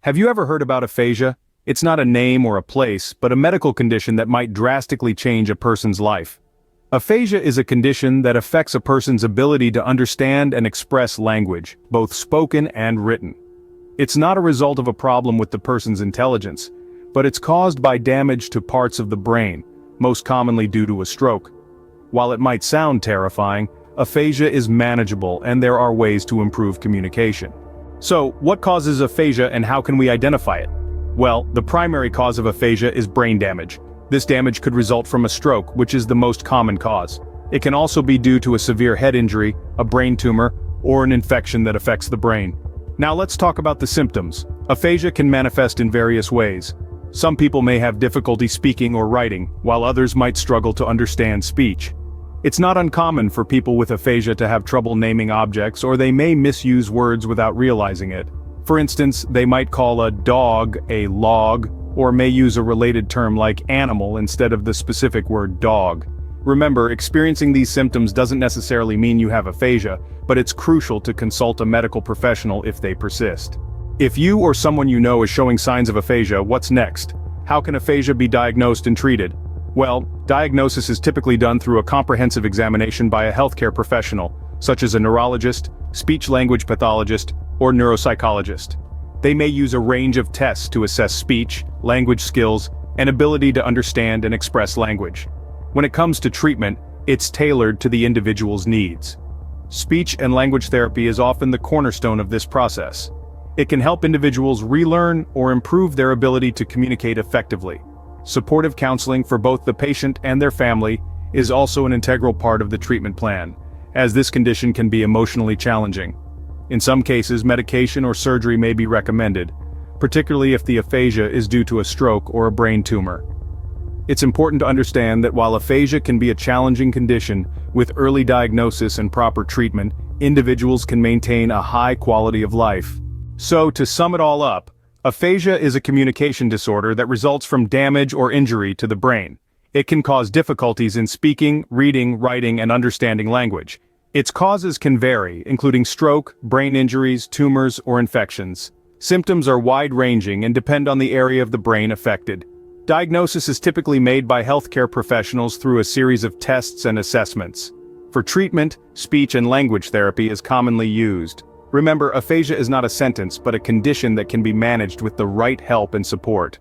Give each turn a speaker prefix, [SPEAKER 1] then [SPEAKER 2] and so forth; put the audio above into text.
[SPEAKER 1] Have you ever heard about aphasia? It's not a name or a place, but a medical condition that might drastically change a person's life. Aphasia is a condition that affects a person's ability to understand and express language, both spoken and written. It's not a result of a problem with the person's intelligence, but it's caused by damage to parts of the brain, most commonly due to a stroke. While it might sound terrifying, aphasia is manageable and there are ways to improve communication. So, what causes aphasia and how can we identify it? Well, the primary cause of aphasia is brain damage. This damage could result from a stroke, which is the most common cause. It can also be due to a severe head injury, a brain tumor, or an infection that affects the brain. Now let's talk about the symptoms. Aphasia can manifest in various ways. Some people may have difficulty speaking or writing, while others might struggle to understand speech. It's not uncommon for people with aphasia to have trouble naming objects, or they may misuse words without realizing it. For instance, they might call a dog a log, or may use a related term like animal instead of the specific word dog. Remember, experiencing these symptoms doesn't necessarily mean you have aphasia, but it's crucial to consult a medical professional if they persist. If you or someone you know is showing signs of aphasia, what's next? How can aphasia be diagnosed and treated? Well, diagnosis is typically done through a comprehensive examination by a healthcare professional, such as a neurologist, speech-language pathologist, or neuropsychologist. They may use a range of tests to assess speech, language skills, and ability to understand and express language. When it comes to treatment, it's tailored to the individual's needs. Speech and language therapy is often the cornerstone of this process. It can help individuals relearn or improve their ability to communicate effectively. Supportive counseling for both the patient and their family is also an integral part of the treatment plan, as this condition can be emotionally challenging. In some cases, medication or surgery may be recommended, particularly if the aphasia is due to a stroke or a brain tumor. It's important to understand that while aphasia can be a challenging condition, with early diagnosis and proper treatment, individuals can maintain a high quality of life. So, to sum it all up, aphasia is a communication disorder that results from damage or injury to the brain. It can cause difficulties in speaking, reading, writing, and understanding language. Its causes can vary, including stroke, brain injuries, tumors, or infections. Symptoms are wide-ranging and depend on the area of the brain affected. Diagnosis is typically made by healthcare professionals through a series of tests and assessments. For treatment, speech and language therapy is commonly used. Remember, aphasia is not a sentence but a condition that can be managed with the right help and support.